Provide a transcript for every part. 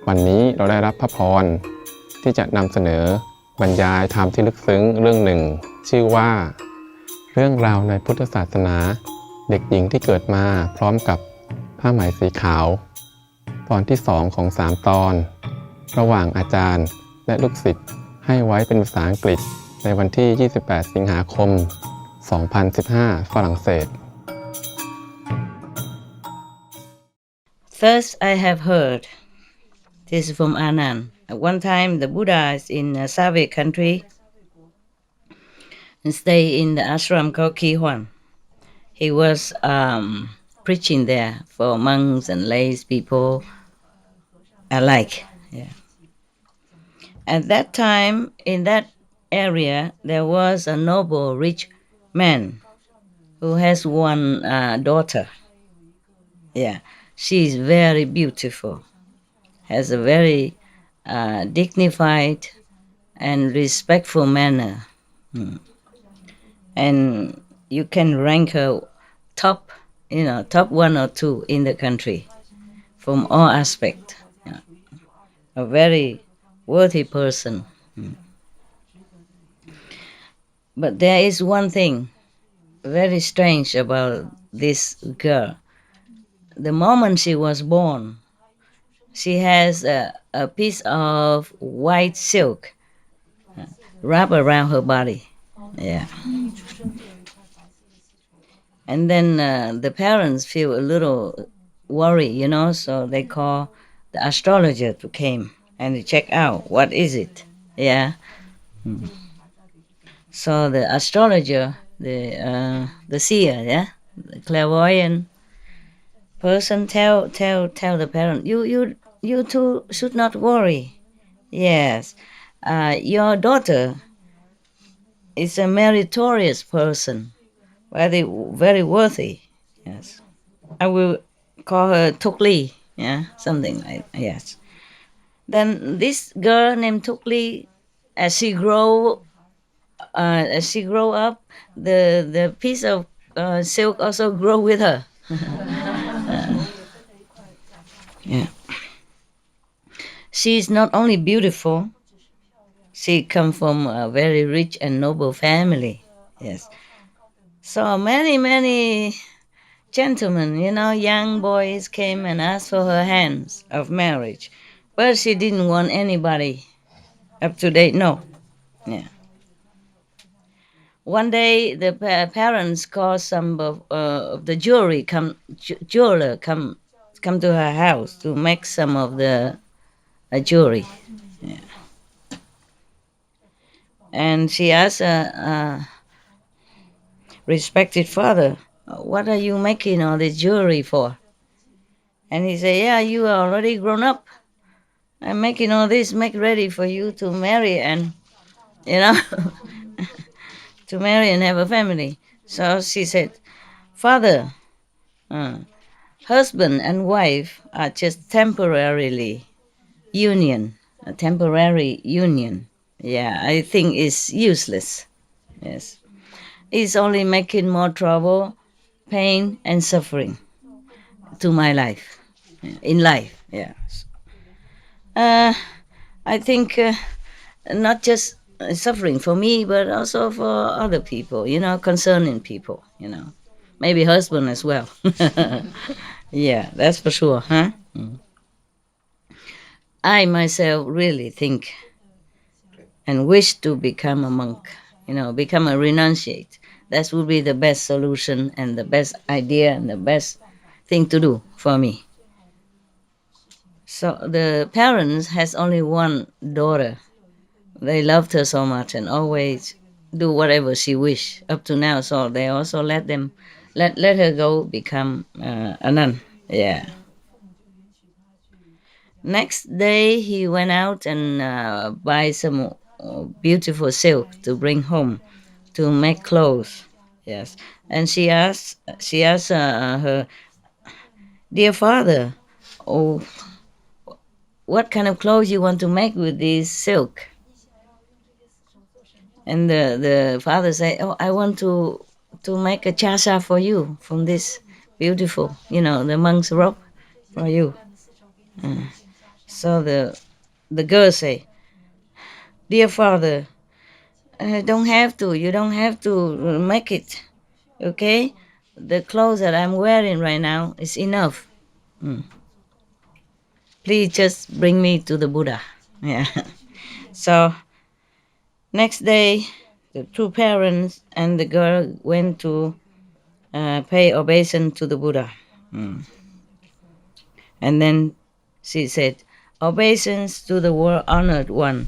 วันนี้เราได้รับพระพรที่จะนำเสนอบรรยายธรรมที่ลึกซึ้งเรื่องหนึ่งชื่อว่าเรื่องราวในพุทธศาสนาเด็กหญิงที่เกิดมาพร้อมกับผ้าไหมสีขาวตอนที่2ของ3ตอนระหว่างอาจารย์และลูกศิษย์ให้ไว้เป็นภาษาอังกฤษในวันที่28 สิงหาคม 2015 ฝรั่งเศส First, I have heard, this is from Anand. At one time, the Buddha is in a Soviet country and stay in the ashram called Kihuan. He was preaching there for monks and lay people alike. Yeah. At that time, in that area, there was a noble, rich man who has one daughter. Yeah, she is very beautiful, has a very dignified and respectful manner. And you can rank her top 1 or 2 in the country from all aspects. Yeah. A very worthy person. But there is one thing very strange about this girl. The moment she was born, she has a piece of white silk wrapped around her body. Yeah. And then the parents feel a little worried, so they call the astrologer to came and check out what is it. Yeah. So the astrologer, the seer, yeah, the clairvoyant person tell the parent, you two should not worry. Yes, your daughter is a meritorious person, very worthy. Yes, I will call her Tukli. Yeah, something like yes. Then this girl named Tukli, as she grow up, the piece of silk also grow with her. Yeah. She is not only beautiful, she come from a very rich and noble family. Yes. So many gentlemen, young boys came and asked for her hands of marriage, but she didn't want anybody up to date. No. Yeah. One day, the parents called some of the jeweler come to her house to make some of the jewelry. Yeah. And she asked respected father, what are you making all this jewelry for? And he said, yeah, you are already grown up. I'm making all this, make ready for you to marry and, to marry and have a family. So she said, father, husband and wife are just a temporary union. Yeah, I think it's useless. Yes. It's only making more trouble, pain, and suffering to my life, in life. Yeah. I think not just suffering for me, but also for other people, concerning people, maybe husband as well. Yeah, that's for sure, huh? I myself really think and wish to become a monk, become a renunciate. That would be the best solution and the best idea and the best thing to do for me. So the parents has only one daughter. They loved her so much and always do whatever she wish up to now. So they also let her go become a nun. Yeah. Next day he went out and buy some beautiful silk to bring home to make clothes. Yes. And she asked her, dear father, what kind of clothes you want to make with this silk? And the father said, I want to make a chasha for you from this beautiful, the monk's robe for you. So the girl say, "Dear father, don't have to. You don't have to make it. Okay, the clothes that I'm wearing right now is enough. Please just bring me to the Buddha." Yeah. So next day, the two parents and the girl went to pay obeisance to the Buddha. And then she said, "Obeisance to the world honored one.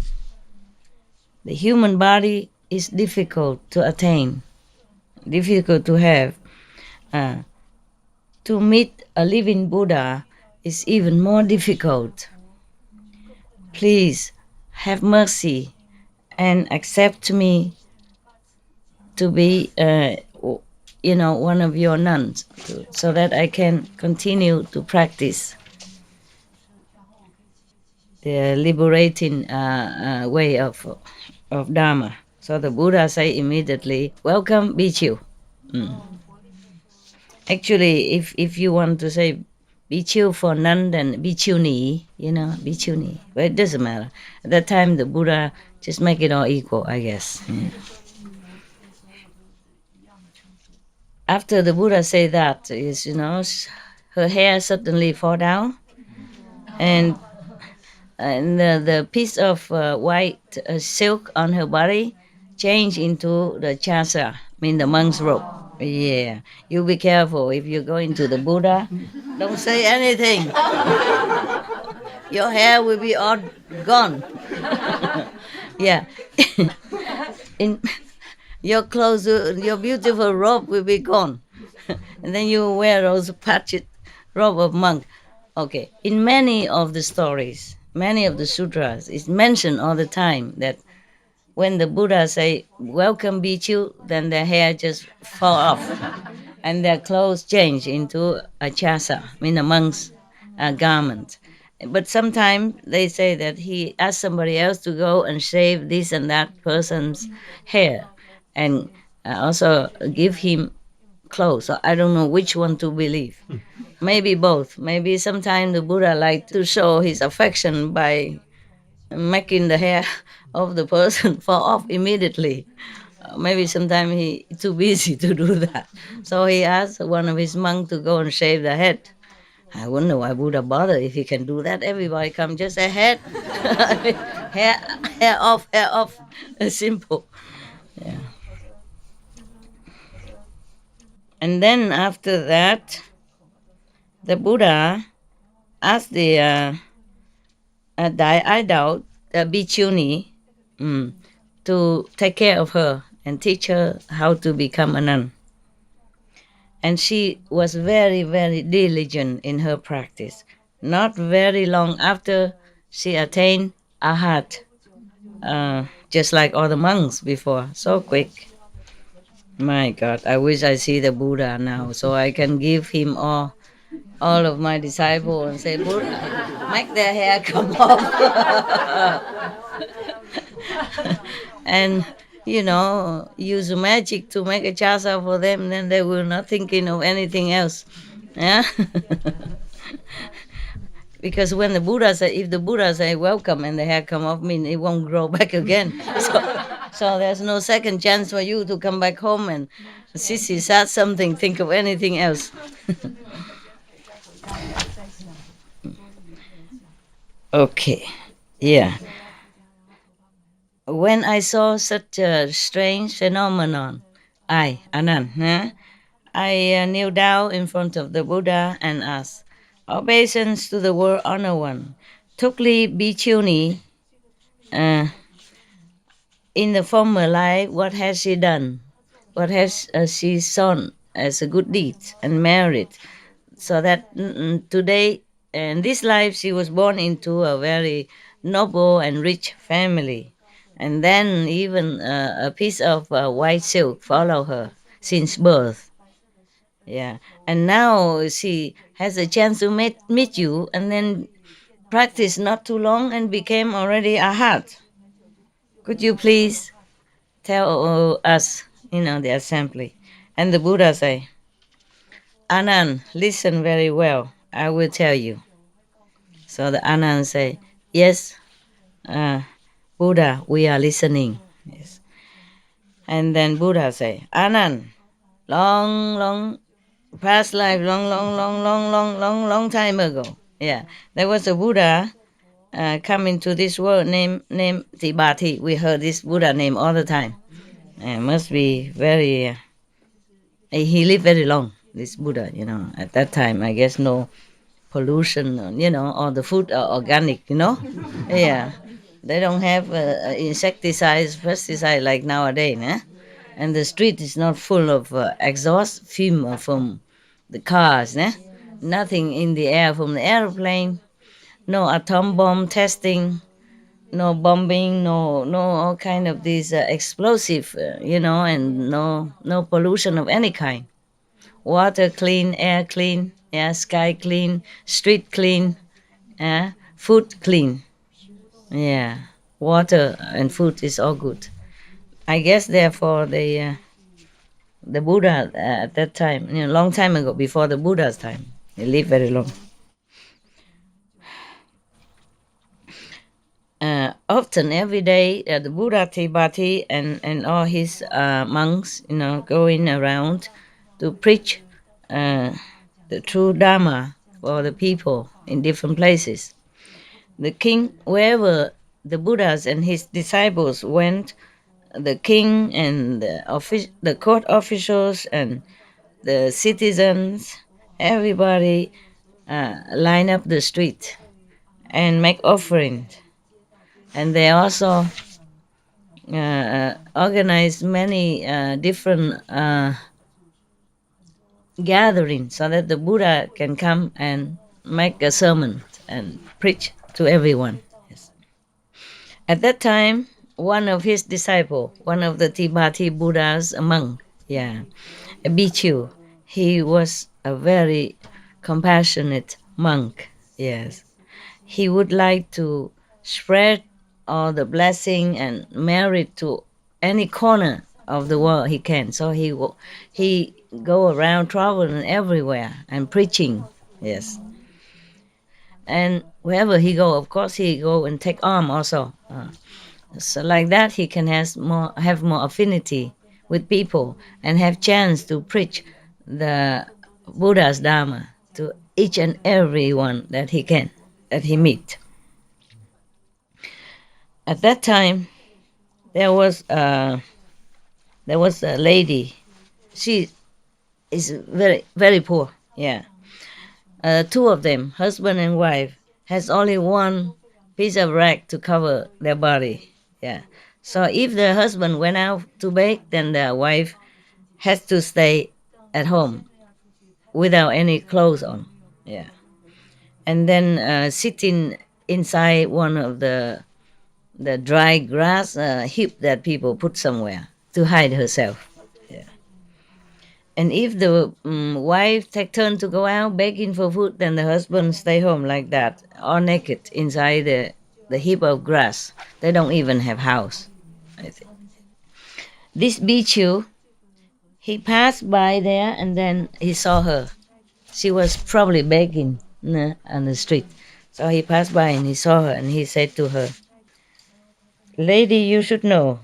The human body is difficult to attain, difficult to have. To meet a living Buddha is even more difficult. Please have mercy and accept me to be, one of your nuns, so that I can continue to practice the liberating way of Dharma." So the Buddha say immediately, "Welcome, Bhikkhu." Actually, if you want to say Bhikkhu for nun, then Bhikkhuni, Bhikkhuni. But it doesn't matter. At that time, the Buddha just make it all equal, I guess. After the Buddha say that, her hair suddenly fall down, and the piece of white silk on her body changed into the chasa, mean the monk's robe. Yeah, you be careful if you go into the Buddha. Don't say anything. Your hair will be all gone. Yeah. In your clothes, your beautiful robe will be gone. And then you wear those patched robe of monk. Okay. In many of the stories, many of the sutras, it's mentioned all the time that when the Buddha say, "Welcome, Bhikkhu," then their hair just fall off and their clothes change into a chasa, mean a monk's garment. But sometimes they say that he asked somebody else to go and shave this and that person's hair and also give him clothes. So I don't know which one to believe. Maybe both. Maybe sometimes the Buddha like to show his affection by making the hair of the person fall off immediately. Maybe sometimes he too busy to do that. So he asked one of his monks to go and shave the head. I wonder why Buddha bother if he can do that. Everybody come just a head, hair off, hair off. It's simple. Yeah. And then after that, the Buddha asked the idol, the Bhikkhuni, to take care of her and teach her how to become a nun. And she was very, very diligent in her practice. Not very long after, she attained Arhat, just like all the monks before. So quick. My God, I wish I see the Buddha now so I can give him all of my disciples and say, "Buddha, make their hair come off." And use magic to make a chasa for them, then they will not thinking of anything else. Yeah. Because when the Buddha say, if the Buddha say welcome and the hair come off, mean it won't grow back again. So there's no second chance for you to come back home and Sissy said something, think of anything else. Okay. Yeah. When I saw such a strange phenomenon, Anand, I kneel down in front of the Buddha and asked, "Obeisance to the world honor one. Tukli Bhikkuni, in the former life, what has she done? What has she shown as a good deed and merit? So that today, in this life, she was born into a very noble and rich family. And then even a piece of white silk follow her since birth. Yeah. And now she has a chance to meet you and then practice not too long and became already a heart. Could you please tell us, the assembly?" And the Buddha say, "Anand, listen very well. I will tell you. So the Anand say, yes, Buddha, we are listening. Yes. And then Buddha say, Anand, long past life, long time ago. Yeah, there was a Buddha come into this world named Tibati. We heard this Buddha name all the time. Must be very. He lived very long. This Buddha, at that time, I guess no pollution, all the food are organic, Yeah, they don't have insecticides, pesticide like nowadays, and the street is not full of exhaust fume from the cars, nothing in the air from the airplane, no atom bomb testing, no bombing, no all kind of these explosive, and no pollution of any kind. Water clean, air clean, yeah, sky clean, street clean, food clean. Yeah, water and food is all good. I guess therefore the Buddha at that time, long time ago, before the Buddha's time, he lived very long. Often every day, the Buddha Tibati and all his monks, going around to preach the true Dharma for the people in different places. The king, wherever the Buddhas and his disciples went, the king and the court officials and the citizens, everybody line up the street and make offerings. And they also organize many different gatherings so that the Buddha can come and make a sermon and preach to everyone. Yes. At that time, one of his disciples, one of the Tibati Buddhas, a monk, a bhikkhu, he was a very compassionate monk. Yes, he would like to spread all the blessing and merit to any corner of the world he can. So he go around traveling everywhere and preaching. Yes, and wherever he go, of course he go and take alms also. So like that he can have more affinity with people and have chance to preach the Buddha's Dharma to each and every one that he meet. At that time, there was a lady. She is very, very poor. Yeah, two of them, husband and wife, has only one piece of rag to cover their body. Yeah, so if the husband went out to bake, then the wife has to stay at home without any clothes on. Yeah, and then sitting inside one of the dry grass heap that people put somewhere to hide herself. Yeah. And if the wife take turn to go out begging for food, then the husband stay home like that, all naked inside the heap of grass. They don't even have house. I think. This bhikkhu, he passed by there and then he saw her. She was probably begging on the street. So he passed by and he saw her and he said to her, "Lady, you should know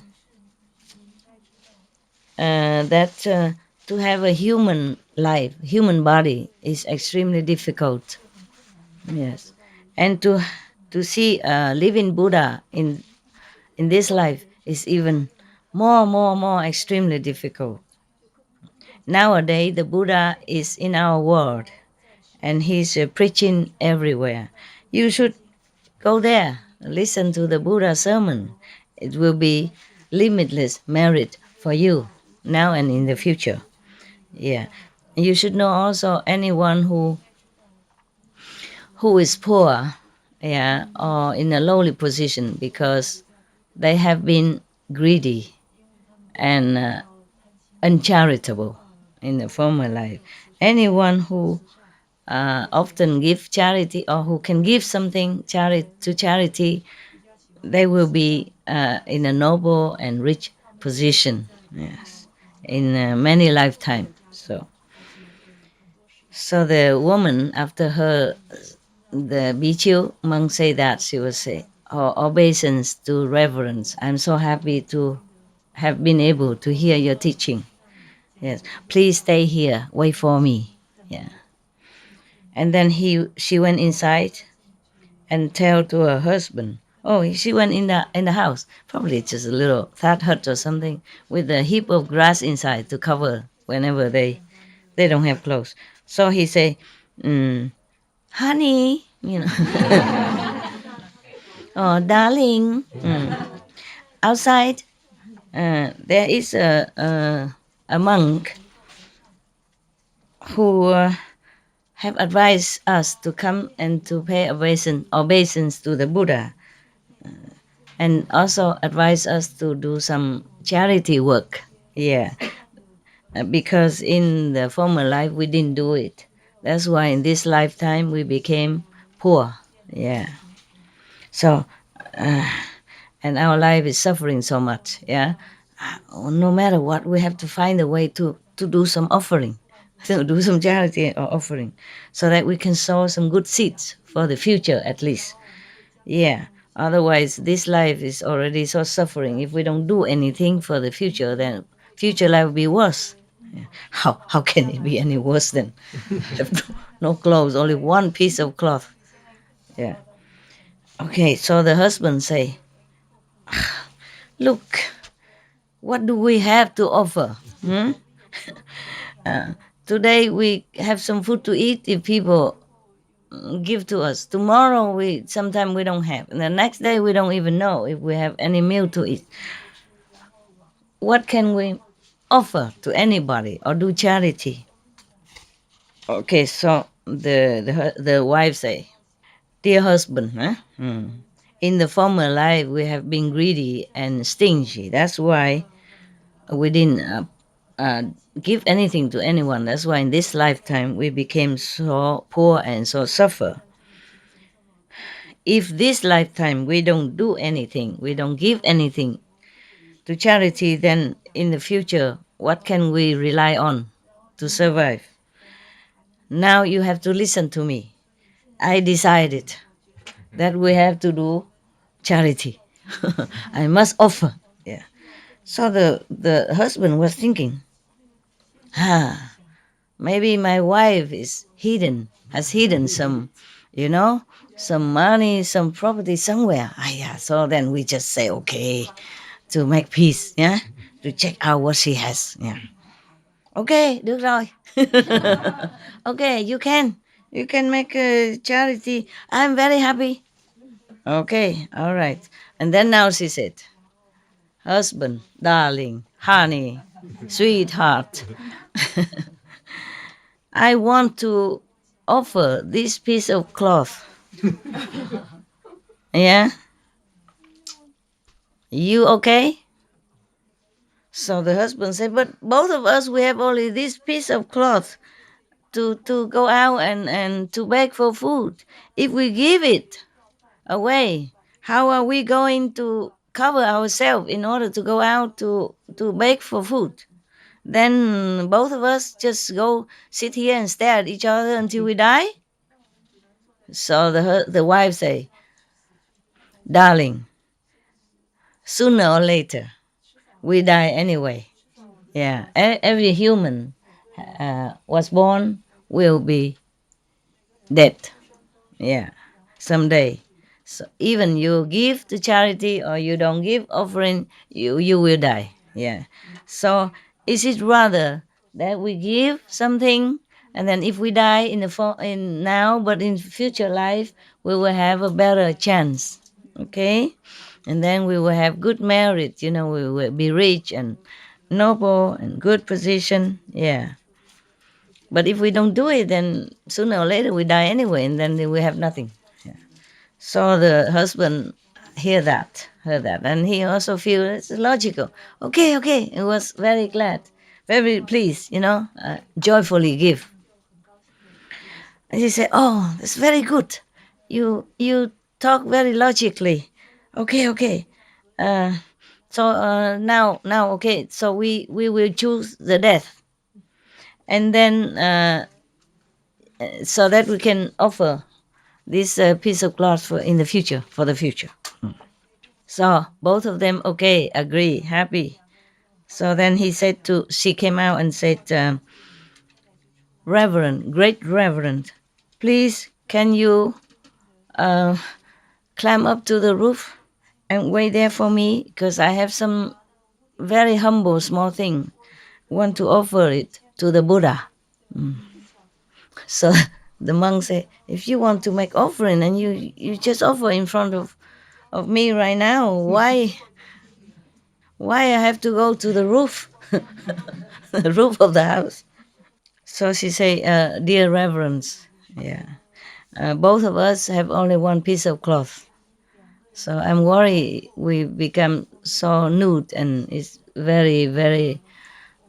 that to have a human life, human body is extremely difficult. Yes, and to see a living Buddha in this life is even more extremely difficult. Nowadays, the Buddha is in our world, and he's preaching everywhere. You should go there, listen to the Buddha sermon. It will be limitless merit for you now and in the future. Yeah, you should know also anyone who is poor, or in a lowly position because they have been greedy and uncharitable in the former life. Anyone who often give charity or who can give something to charity, they will be in a noble and rich position. Yes, in many lifetimes. So the woman, after her the Bichu monk say that, she will say, oh, obeisance to reverence. I'm so happy to have been able to hear your teaching. Yes, please stay here, wait for me. Yeah. And then she went inside and tell to her husband. Oh, she went in the house, probably just a little thatch hut or something, with a heap of grass inside to cover whenever they don't have clothes. So he say, honey, oh darling, outside there is a monk who have advised us to come and to pay obeisance to the Buddha, and also advised us to do some charity work. Yeah, because in the former life we didn't do it. That's why in this lifetime we became poor. Yeah. So, and our life is suffering so much. Yeah. No matter what, we have to find a way to do some offering, to do some charity or offering, so that we can sow some good seeds for the future at least. Yeah. Otherwise, this life is already so suffering. If we don't do anything for the future, then future life will be worse. Yeah. How can it be any worse than have no clothes, only one piece of cloth? Yeah. Okay, so the husband say, look, what do we have to offer? Today we have some food to eat if people give to us. Tomorrow sometimes we don't have. And the next day we don't even know if we have any meal to eat. What can we offer to anybody or do charity? Okay, so the wife say, dear husband, in the former life we have been greedy and stingy. That's why we didn't give anything to anyone. That's why in this lifetime we became so poor and so suffer. If this lifetime we don't do anything, we don't give anything to charity, then in the future, what can we rely on to survive? Now you have to listen to me. I decided that we have to do charity. I must offer. Yeah. So the husband was thinking, maybe my wife has hidden some, some money, some property somewhere. Yeah. So then we just say, okay, to make peace, yeah, to check out what she has. Yeah. Okay, được rồi. Okay, you can make a charity. I'm very happy. Okay, all right. And then now she said, husband, darling, honey, sweetheart, I want to offer this piece of cloth. Yeah? You okay? So the husband said, but both of us, we have only this piece of cloth to go out and to beg for food. If we give it away, how are we going to cover ourselves in order to go out to beg for food? Then both of us just go sit here and stare at each other until we die? So the wife say, darling, sooner or later, we die anyway. Yeah, every human was born will be dead. Yeah, someday. So even you give to charity or you don't give offering, you will die. Yeah. So is it rather that we give something, and then if we die in now, but in future life we will have a better chance. Okay, and then we will have good merit. We will be rich and noble and good position. Yeah. But if we don't do it, then sooner or later we die anyway, and then we have nothing. Yeah. So the husband heard that, and he also feel it's logical. Okay. He was very glad, very pleased, joyfully give. And he said, "Oh, that's very good. You talk very logically. Okay. So now, okay. So we will choose the death, and then so that we can offer this piece of cloth for in the future, for the future. So both of them, okay, agree, happy. So then she came out and said, Reverend, great Reverend, please can you climb up to the roof and wait there for me, because I have some very humble small thing, want to offer it to the Buddha. So the monk said, if you want to make offering and you just offer in front of me right now, why I have to go to the roof, the roof of the house? So she say, dear reverends, yeah, both of us have only one piece of cloth. So I'm worried we become so nude and it's very, very,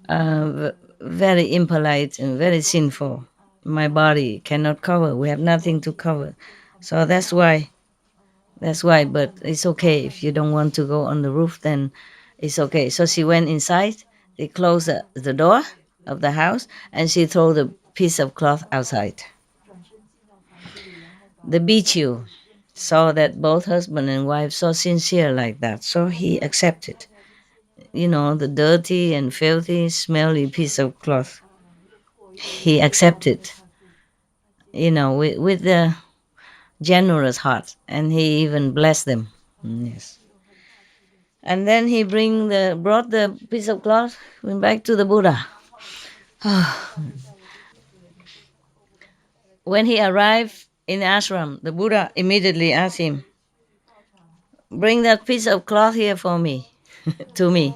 very impolite and very sinful. My body cannot cover. We have nothing to cover. So that's why. But it's okay. If you don't want to go on the roof, then it's okay. So she went inside. They closed the door of the house and she threw the piece of cloth outside. The Bichu saw that both husband and wife so sincere like that. So he accepted, the dirty and filthy, smelly piece of cloth. He accepted, with the generous heart, and he even blessed them. Yes. And then he brought the piece of cloth, went back to the Buddha. When he arrived in the ashram, the Buddha immediately asked him, bring that piece of cloth here for me, to me.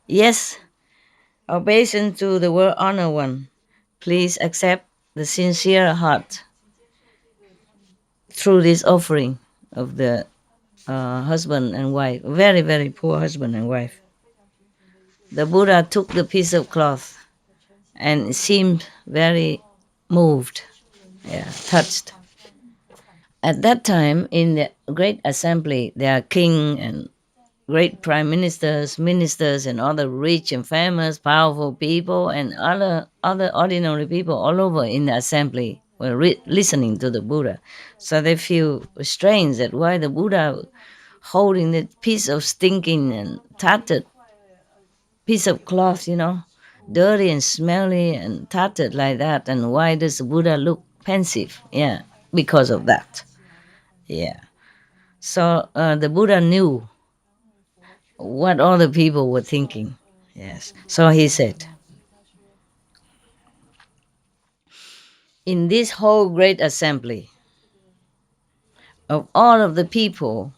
Yes, obeisance to the world honor one. Please accept the sincere heart through this offering of the husband and wife, very, very poor husband and wife. The Buddha took the piece of cloth and seemed very moved, touched. At that time, in the great assembly, there are king and great prime ministers, and other rich and famous, powerful people, and other ordinary people all over in the assembly were listening to the Buddha. So they feel strange that why the Buddha holding that piece of stinking and tattered piece of cloth, dirty and smelly and tattered like that, and why does the Buddha look pensive? Yeah, because of that. Yeah. So the Buddha knew what all the people were thinking. Yes. So he said, in this whole great assembly of all of the people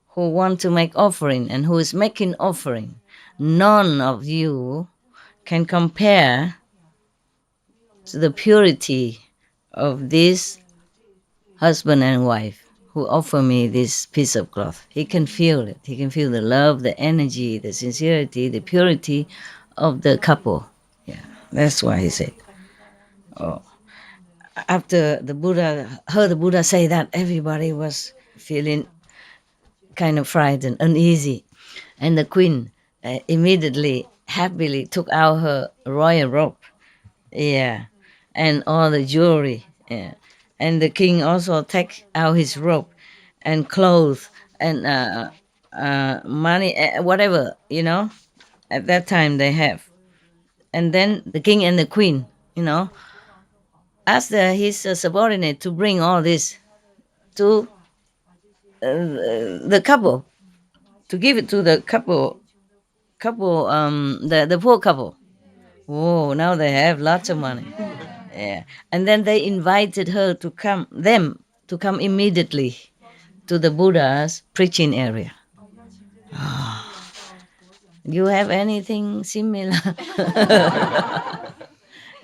who want to make offering and who is making offering, none of you can compare to the purity of this husband and wife who offer me this piece of cloth. He can feel it. He can feel the love, the energy, the sincerity, the purity of the couple. Yeah, that's why he said. Oh, after the Buddha heard the Buddha say that, everybody was feeling kind of frightened, uneasy, and the queen immediately, happily took out her royal robe. Yeah, and all the jewelry. Yeah. And the king also take out his robe and clothes and money, whatever, at that time they have. And then the king and the queen, asked his subordinate to bring all this to the couple, to give it to the the poor couple. Whoa, now they have lots of money. Yeah. And then they invited her to come immediately to the Buddha's preaching area. You have anything similar?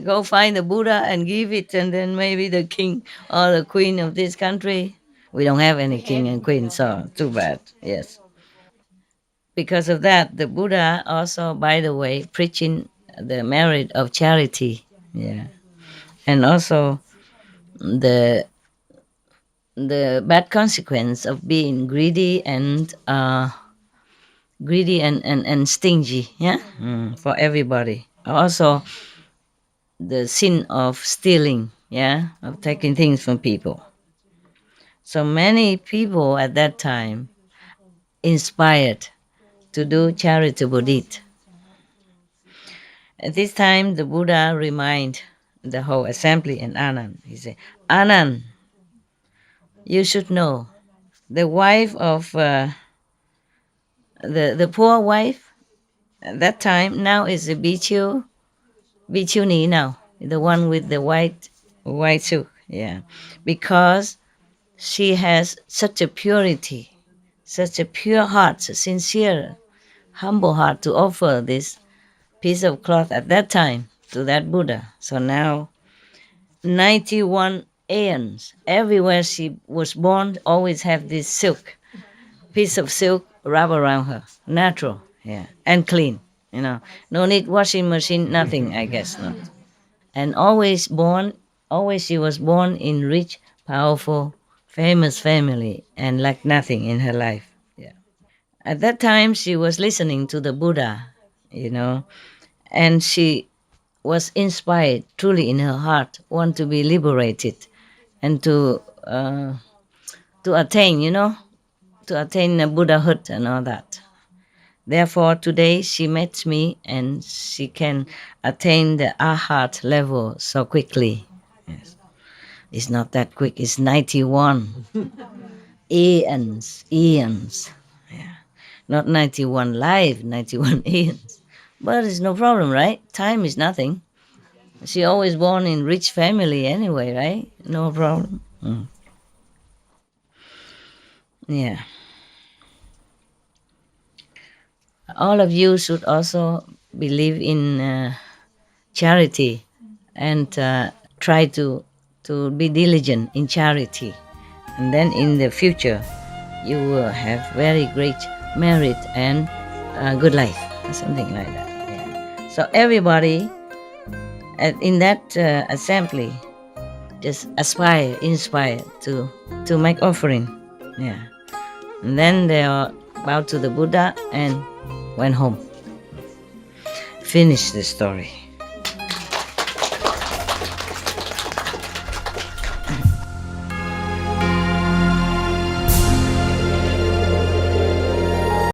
Go find the Buddha and give it, and then maybe the king or the queen of this country. We don't have any king and queen, so too bad. Yes. Because of that, the Buddha also, by the way, preaching the merit of charity. Yeah. And also the bad consequence of being greedy and stingy, for everybody. Also the sin of stealing, of taking things from people. So many people at that time inspired to do charitable deed. At this time, the Buddha reminded the whole assembly and Anand. He said, Anand, you should know, the wife of the poor wife at that time now is a Bhikkshuni now, the one with the white suit, yeah, because she has such a purity, such a pure heart, sincere, humble heart to offer this piece of cloth at that time to that Buddha. So now 91 aeons, everywhere she was born, always have this silk, piece of silk wrap around her, natural, yeah, and clean, no need washing machine, nothing, I guess not. And always she was born in rich, powerful, famous family and lacked nothing in her life. Yeah. At that time, she was listening to the Buddha, and she was inspired truly in her heart, want to be liberated and to attain, to attain Buddhahood and all that. Therefore, today she met me and she can attain the Arhat level so quickly. Yes. It's not that quick, it's 91 eons. Yeah. Not 91 life, 91 eons. But it's no problem, right? Time is nothing. She always born in rich family anyway, right? No problem. Yeah. All of you should also believe in charity and try to be diligent in charity. And then in the future, you will have very great merit and good life, something like that. Yeah. So everybody in that assembly just inspire to make offering. Yeah. And then they are bowed to the Buddha and went home. Finish the story.